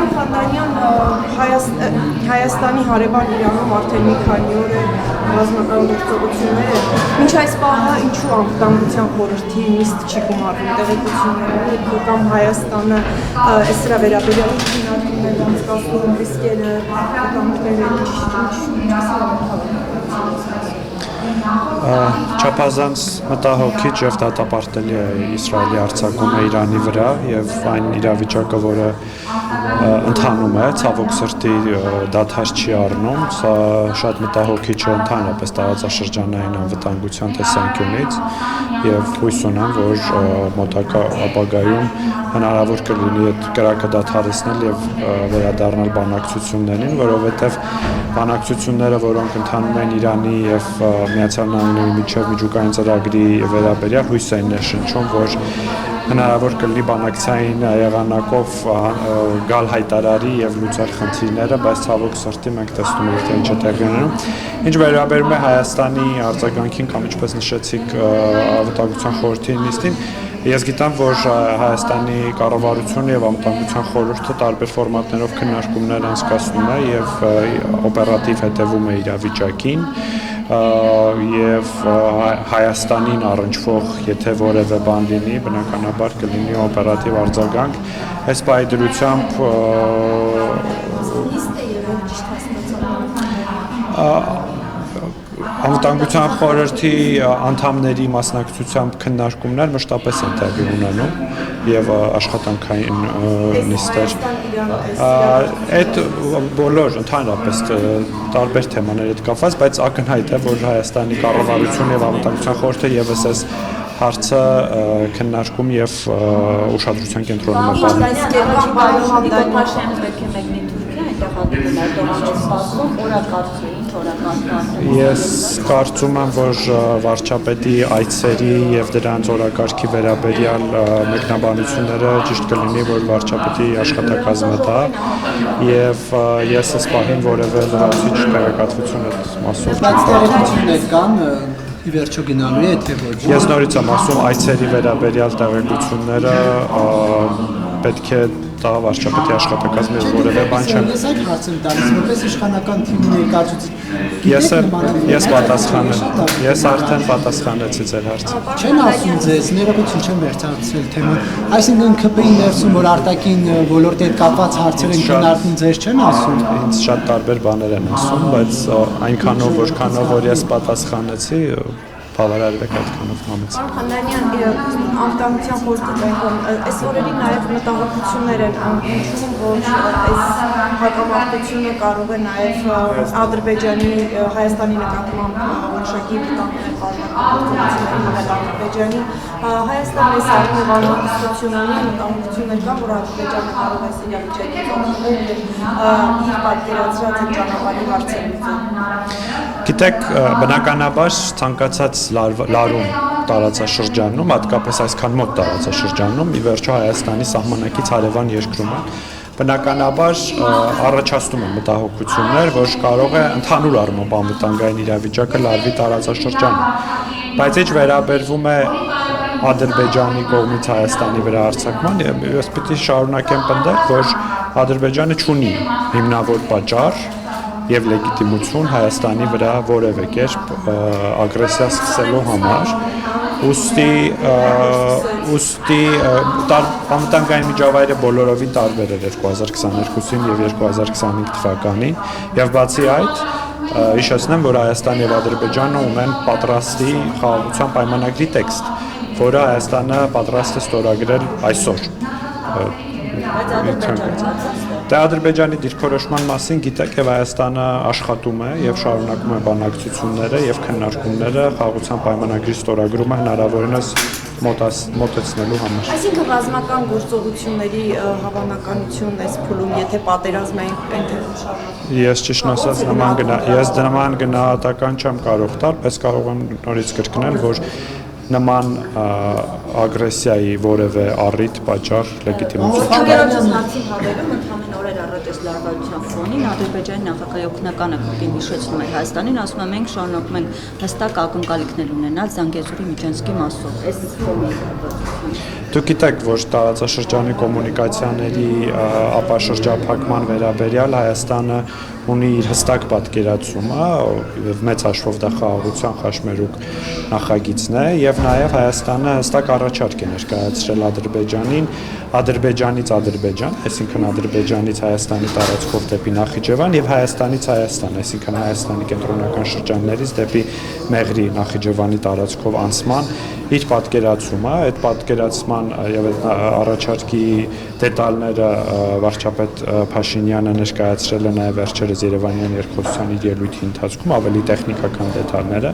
Պարոն Խանդանյան, Հայաստանի հարևան Իրանում արդեն մի քանի օր է ռազմական գործողությունները, մինչ այս պահը ինչու անվտանգության խորհրդի նիստ չի գումարվում տեղեկությունները կամ Հայաստանը այս դրա վերաբերյալ քննարկումներ անցկացնում ռիսկերը, վտանգները Չափազանց մտահոգիչ եւ դատապարտելի է Իսրայելի արձակումը Իրանի վրա եւ այն իրավիճակը, որը ընթանում է, ցավոք սրտի դադար չի առնում, սա շատ մտահոգիչ է ընդհանրապես տարածաշրջանային անվտանգության տեսանկյունից եւ հույս ունեմ, որ մոտակա ապագայում հնարավոր կլինի այդ կրակը դադարեցնել եւ վերադառնալ բանակցություններին, որովհետեւ բանակցությունները, որոնք ընթանում են Իրանի եւ Միացյալ Նահանգների միջև միջուկային ծրագրի վերաբերյալ հույս են ներշնչում, որ հնարավոր կլինի բանակցային եղանակով գալ հայտարարի եւ լուծել խնդիրները, բայց ցավոք սրտի մենք տեսնում ենք, թե ինչ է տեղի ունենում։ Ինչ վերաբերում է Հայաստանի արձագանքին կամ ինչպես նշեցիք անվտանգության խորհրդի նիստին, ես գիտեմ, որ Հայաստանի կառավարությունը եւ անվտանգության խորհուրդը տարբեր ֆորմատներով քննարկումներ անցկացնում է եւ օպերատիվ հետևում է իրավիճակին եւ Հայաստանին առնչվող, եթե որևէ բան լինի, բնականաբար կլինի օպերատիվ արձագանք։ Այս պայդրությամբ Անվտանգության խորհրդի անդամների մասնակցությամբ քննարկումներ մշտապես են տեղի ունենում եւ աշխատանքային նիստեր։ Այդ բոլոր ընդհանրապես տարբեր թեմաներ հետ կապված, բայց ակնհայտ է, որ Հայաստանի կառավարությունը եւ Անվտանգության խորհուրդը եւս այս հարցը քննարկում եւ ուշադրության կենտրոնում է։ Ես կարծում եմ, որ վարչապետի այցերի եւ դրանց օրակարգի վերաբերյալ մեկնաբանությունները ճիշտ կլինի, որ վարչապետի աշխատակազմը դա եւ ես այս պահին որևէ լրացուցիչ տեղեկատվություն այդ մասով չկան ի վերջո գնալու է թե ոչ։ Ես նորից եմ ասում, այցերի վերաբերյալ տեղեկությունները պետք է տա վարչապետի աշխատակազմի որևէ բան չեմ։ Ես այդ հարցը տալիս, որպես իշխանական թիմի ներկայացուցիչ։ Ես արդեն պատասխանեցի ձեր հարցին։ Չեն ասում ձեզ, ներողություն չեմ վերջացրել թեման։ Այսինքն ԿՊ-ի ներսում, որ արտաքին ոլորտի հետ կապված հարցեր են քննարկվում, ձեզ չեն ասում։ Ինձ շատ տարբեր բաներ են ասում, բայց այնքանով, որքանով որ ես պատասխանեցի, բավարարվեք այդքանով համից։ Խանդանյան, անվտանգության խորհրդի այս օրերին նաև մտահոգություններ են հնչում, որ այս հակամարտությունը կարող է նաև Ադրբեջանի, Հայաստանի նկատմամբ որոշակի վտանգներ պարունակել Ադրբեջանի։ Հայաստանը այս առումով անհանգստություն ունի, մտահոգություններ կան, որ Ադրբեջանը կարող է իրավիճակից օգնել իր պատկերացրած այդ ճանապարհի հարցերից։ Գիտեք, բնականաբար ցանկացած լարում տարածաշրջանում, հատկապես այսքան մոտ տարածաշրջանում, ի վերջո Հայաստանի սահմանակից հարևան երկրում է, բնականաբար առաջացնում են մտահոգություններ, որ կարող է ընդհանուր առմամբ անվտանգային իրավիճակը լարվի տարածաշրջանում։ Բայց ինչ վերաբերվում է Ադրբեջանի կողմից Հայաստանի վրա հարձակման, ես պիտի շարունակեմ պնդել, որ Ադրբեջանը չունի հիմնավոր պատճառ եւ լեգիտիմություն Հայաստանի վրա որևէ կերպ ագրեսիա սկսելու համար, ուստի անվտանգային միջավայրը բոլորովին տարբեր էր 2022-ին եւ 2025 թվականին եւ բացի այդ հիշեցնեմ, որ Հայաստանն եւ Ադրբեջանը ունեն պատրաստի խաղաղության պայմանագրի տեքստ, որը Հայաստանը պատրաստ է ստորագրել այսօր։ Դե Ադրբեջանի դիրքորոշման մասին գիտեք եւ Հայաստանը աշխատում է եւ շարունակում է բանակցությունները եւ քննարկումները խաղաղության պայմանագրի ստորագրումը հնարավորինս մոտեցնելու համար։ Այսինքն ռազմական գործողությունների հավանականությունն է փուլում, եթե պատերազմը այնտեղ շարունակվի։ Ես ճիշտ ասած նման գնահատական չեմ կարող տալ, բայց կարող եմ նորից կրկնել, որ նման ագրեսիայի որևէ առիթ, պատճառ, լեգիտիմություն։ Անգերոջս հարցին հավելում ընդհանրեն օրեր առաջ այս լարվածության ֆոնին Ադրբեջանի նախագահի օգնականը կրկին հիշեցնում էր Հայաստանին, ասում է մենք շարունակում ենք հստակ ակնկալիքներ ունենալ Զանգեզուրի Միջանցքի մասով։ Այս ֆոնի Դուք գիտեք, որ տարածաշրջանի կոմունիկացիաների ապաշրջափակման վերաբերյալ Հայաստանը ունի իր հստակ պատկերացումը, մեծ հաշվով դա խաղաղության խաչմերուկ նախագիծն է, եւ նաեւ Հայաստանը հստակ առաջարկ է ներկայացրել Ադրբեջանին, Ադրբեջանից Ադրբեջան, այսինքն Ադրբեջանից Հայաստանի տարածքով դեպի Նախիջևան եւ Հայաստանից Հայաստան, այսինքն Հայաստանի կենտրոնական շրջաններից դեպի Մեղրի Նախիջևանի տարածքով անցման իր պատկերացումը, այդ պատկերացման եւ այդ առաջարկի դետալները վարչապետ Փաշինյանը ներկայացրել է նաեւ վերջերս Երևանյան երկխոսության իր ելույթի ընթացքում ավելի տեխնիկական դետալները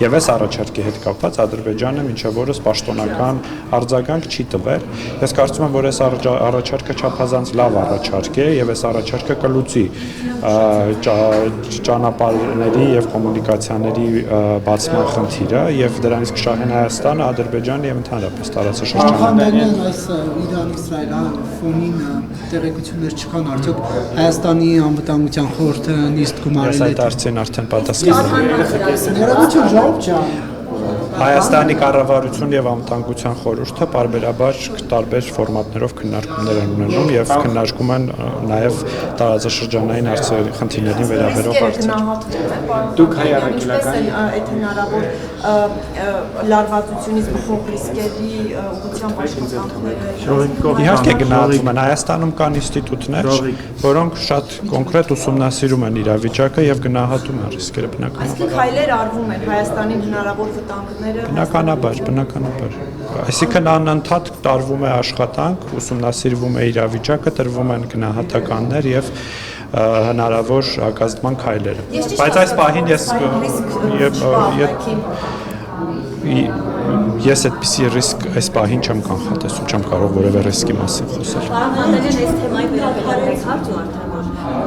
եւ այս առաջարկի հետ կապված Ադրբեջանը մինչեւ օրս պաշտոնական արձագանք չի տվել։ Ես կարծում եմ, որ այս առաջարկը չափազանց լավ առաջարկ է եւ այս առաջարկը կլուծի ճանապարհների եւ կոմունիկացիաների բացման խնդիրը եւ դրանից կշահեն Հայաստանը, Ադրբեջանը եւ ընդհանրապես տարածաշրջանը։ Խանդանյան այս Իրան-Իսրայել ֆոնին տեղեկություններ չկան, արդյոք Հայաստանի անվտանգության խորհուրդը նիստ գումարել է։ Ես այդ հարցին արդեն պատասխանել եմ։ Ներողություն, ժողով ջան։ Հայաստանի կառավարություն եւ անվտանգության խորհուրդը պարբերաբար տարբեր ֆորմատներով քննարկումներ են ունենում եւ քննարկում են նաեւ տարածաշրջանային հարցերի խնդիրներին վերաբերող հարցեր։ Դուք հայ առաքելական այդ հնարավոր լարվածությունից բխող ռիսկերի ուղղությամբ աշխատանքները Իհարկե գնահատում են Հայաստանում կան ինստիտուտներ, որոնք շատ կոնկրետ ուսումնասիրում են իրավիճակը եւ գնահատում են ռիսկերը բնականաբար։ Այսինքն հայլեր արվում են Հայաստանին հնարավոր վտանգները Բնականաբար։ Այսինքն անընդհատ տարվում է աշխատանք, ուսումնասիրվում է իրավիճակը, տրվում են գնահատականներ եւ հնարավոր հակազդման քայլերը։ Բայց այս պահին ես այդպիսի ռիսկ այս պահին չեմ կանխատեսում, չեմ կարող որևէ ռիսկի մասին խոսել։ Պարմաններն այս թեմայի վերաբերյալ հարց ու արդեն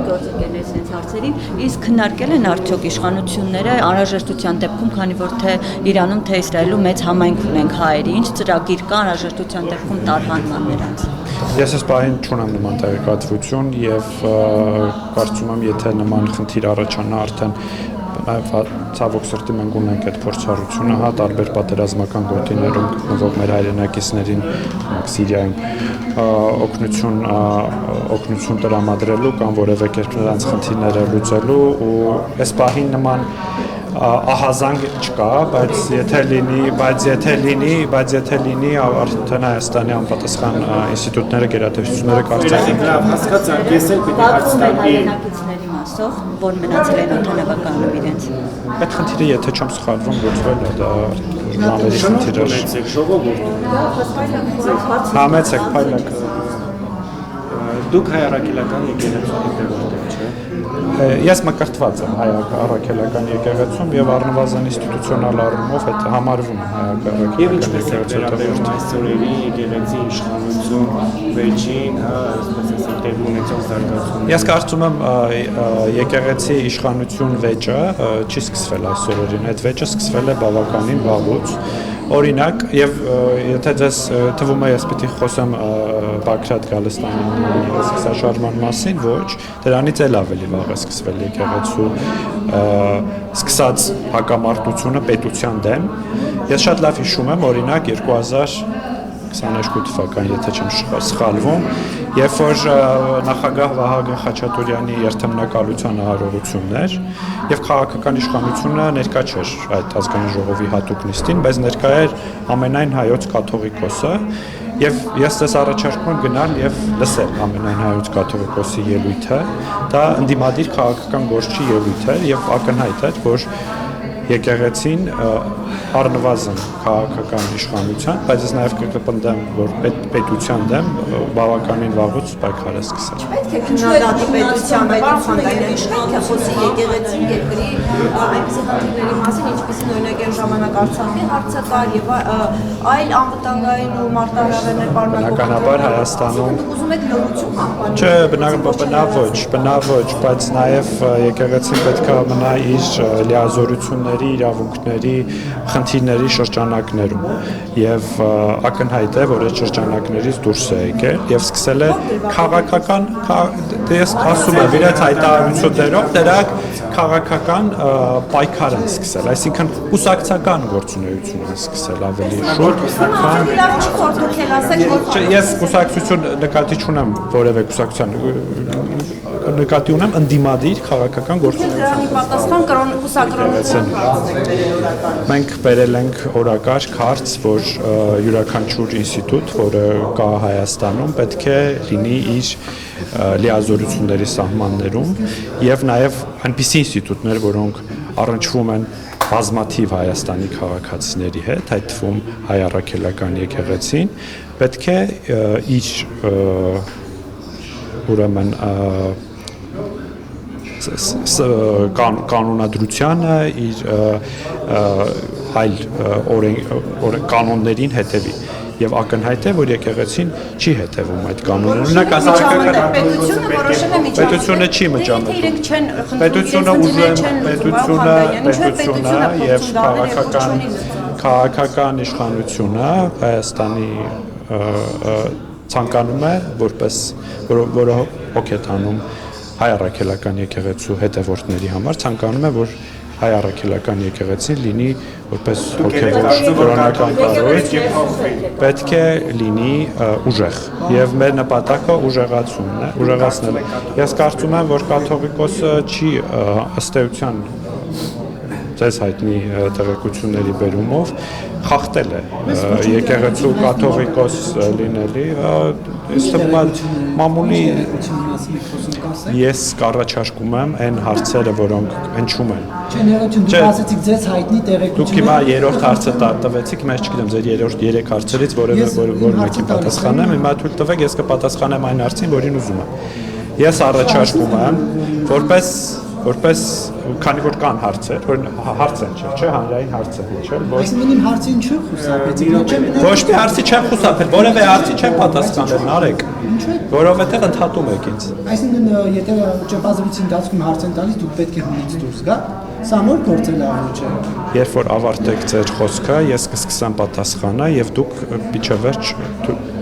գործընկերներից այս հարցերին, իսկ քննարկել են արդյոք իշխանությունները անհրաժեշտության դեպքում, քանի որ թե Իրանում, թե Իսրայելում մեծ համայնք ունենք հայերի, ինչ ծրագիր կա անհրաժեշտության դեպքում տարհանման նրանց։ Ես այս պահին չունեմ նման տեղեկատվություն եւ կարծում եմ, եթե նման խնդիր առաջանա արդեն ցավոք սրտի մենք ունենք այդ փորձառությունը, տարբեր պատերազմական գոտիներում գտնվող մեր հայրենակիցներին Սիրիայում օգնություն տրամադրելու կամ որևէ կերպ նրանց խնդիրները լուծելու ու այս պահին նման ահազանգ չկա, բայց եթե լինի արդեն Հայաստանի անպատասխան ինստիտուտները գերատեսչությունները կարծեն լավ հասկացանք, ես էլ պետք է հաստատի հայրենակիցների մասով, որ մնացել են օդանավականում իրենց։ Այդ խնդիրը եթե չեմ սխալվում լուծվել է, դա ամենի խնդիրը է։ ժողովուրդ Համեցեք փայլակ։ Դուք հայ առաքելական եկեղեցու հետևորդ չէ։ Ես մկրտված եմ հայ առաքելական եկեղեցում եւ առնվազն ինստիտուցիոնալ առումով այդ համարվում է հայ Եվ առաքելական ինչպես է եկեղեցու վերաբերում այսօրերի եկեղեցի իշխանություն վեճին, այսպես ասած տեղի ունեցող զարգացում։ Ես կարծում եմ եկեղեցի իշխանություն վեճը չի սկսվել այսօրերին, այդ վեճը սկսվել է բավականին վաղուց։ Օրինակ, եւ եթե ձեզ թվում է ես պիտի խոսեմ Բագրատ Գալստանյանի սկսաշարժման մասին, ոչ, դրանից էլ ավելի վաղ է սկսվել եկեղեցու սկսած հակամարտությունը պետության դեմ։ Ես շատ լավ հիշում եմ, օրինակ 2022 թվական, եթե չեմ սխալվում, երբ որ նախագահ Վահագն Խաչատուրյանի երթմնակալության արարողությունն էր եւ քաղաքական իշխանությունը ներկա չէր այդ ազգային ժողովի հատուկ նիստին, բայց ներկա էր ամենայն հայոց կաթողիկոսը եւ ես դες առաջարկում եմ գնալ եւ լսել ամենայն հայոց կաթողիկոսի ելույթը, դա ընդդիմադիր քաղաքական գործչի ելույթ էր եւ ակնհայտ էր, որ եկեղեցին առնվազն քաղաքական իշխանության, բայց ես նաև կպնդեմ, որ պետության դեմ բավականին վաղուց պայքար է սկսել։ Պետք է քննադատի պետության Խանդանյանի շենքը խոսի եկեղեցի երկրի այնպիսի խնդիրների մասին, ինչպիսին օրինակ այն ժամանակ Արցախի հարցը կար եւ այլ անվտանգային ու մարտահրավերներ պարունակող Բնականաբար Հայաստանում ուզում եք նորություն անվանել։ Չէ, բնավ ոչ, բայց նաև եկեղեցին պետք է մնա իր լիազորությունների, իրավունքների խնդիրների շրջանակներում եւ ակնհայտ է, որ այդ շրջանակներից դուրս է եկել եւ սկսել է քաղաքական ես ասում եմ իրաց հայտարարություններով դրանք քաղաքական պայքար են սկսել, այսինքն կուսակցական գործունեություն են սկսել ավելի շուտ, քան ես կուսակցություն նկատի չունեմ որևէ կուսակցության նկատի ունեմ ընդդիմադիր քաղաքական գործունեություն։ Պատասխան կուսակրոնության Մենք բերել ենք օրակարգ հարց, որ յուրաքանչյուր ինստիտուտ, որը կա Հայաստանում, պետք է լինի իր լիազորությունների սահմաններում եւ նաեւ այնպիսի ինստիտուտներ, որոնք առնչվում են բազմաթիվ Հայաստանի քաղաքացիների հետ, այդ թվում հայ առաքելական եկեղեցին, պետք է իր ուրեմն կանոնադրությանը իր այլ կանոններին հետևի եւ ակնհայտ է, որ եկեղեցին չի հետևում այդ կանոններին։ Պետությունը չի միջամտում։ Պետությունը եւ քաղաքական իշխանությունը Հայաստանի ցանկանում է, որը հոգետանում հայ առաքելական եկեղեցու հետևորդների համար ցանկանում է, որ հայ առաքելական եկեղեցին լինի որպես հոգևոր կրոնական կառույց, պետք է լինի ուժեղ եւ մեր նպատակը ուժեղացումն է, ուժեղացնելը։ Ես կարծում եմ, որ կաթողիկոսը չի ըստ էության ձեզ հայտնի տեղեկությունների բերումով խախտել է եկեղեցու կաթողիկոս լինելի, ըստ մամուլի ես կառաջարկում եմ այն հարցերը, որոնք հնչում են։ Դուք ասացիք ձեզ հայտնի տեղեկություն։ Դուք հիմա երրորդ հարցը տվեցիք, ես չգիտեմ ձեր երրորդ 3 հարցերից որևէ մեկի պատասխանեմ, հիմա թույլ տվեք ես կպատասխանեմ այն հարցին, որին ուզում եմ։ Ես առաջարկում եմ, որպես քանի որ կան հարցեր, որ հարց են, չէ, հանրային հարց են, չէ, Այսինքն իմ հարցին չի խուսափեցիք, ոչ մի հարցի չեմ խուսափել, որևէ հարցի չեմ պատասխանել, Նարեկ, որովհետև ընդհատում եք ինձ։ Այսինքն եթե ճեպազրույցի ընթացքում հարց են տալիս, դուք պետք է հունից դուրս գաք, սա նոր գործելավու չէ։ Երբ որ ավարտեք ձեր խոսքը, ես կսկսեմ պատասխանալ եւ դուք միջև վերջ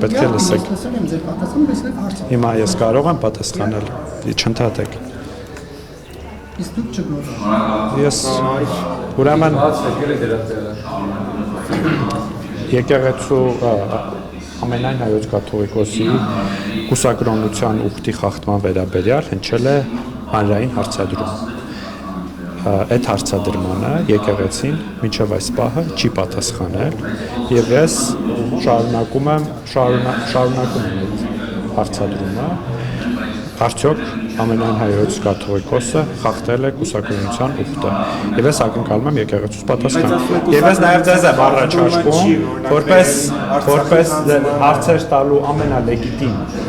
պետք է լսեք։ Լսել եմ ձեր պատասխանը, բայց նաև հարցը։ Հիմա ես կարող եմ պատասխանել, չընդհատեք։ Իսկ դուք չգործեք։ Ես ուրեմն եկեղեցու ամենայն հայոց կաթողիկոսի կուսակրոնության ուխտի խախտման վերաբերյալ հնչել է հանրային հարցադրում։ Այդ հարցադրմանը եկեղեցին մինչև այս պահը չի պատասխանել եւ ես շարունակում եմ այդ հարցադրումը արդյոք ամենայն հայոց կաթողիկոսը խախտել է կուսակրոնության ուխտը եւ ես ակնկալում եմ եկեղեցուց պատասխան եւ ես նաեւ ձեզ եմ առաջարկում որպես հարցեր տալու ամենալեգիտիմ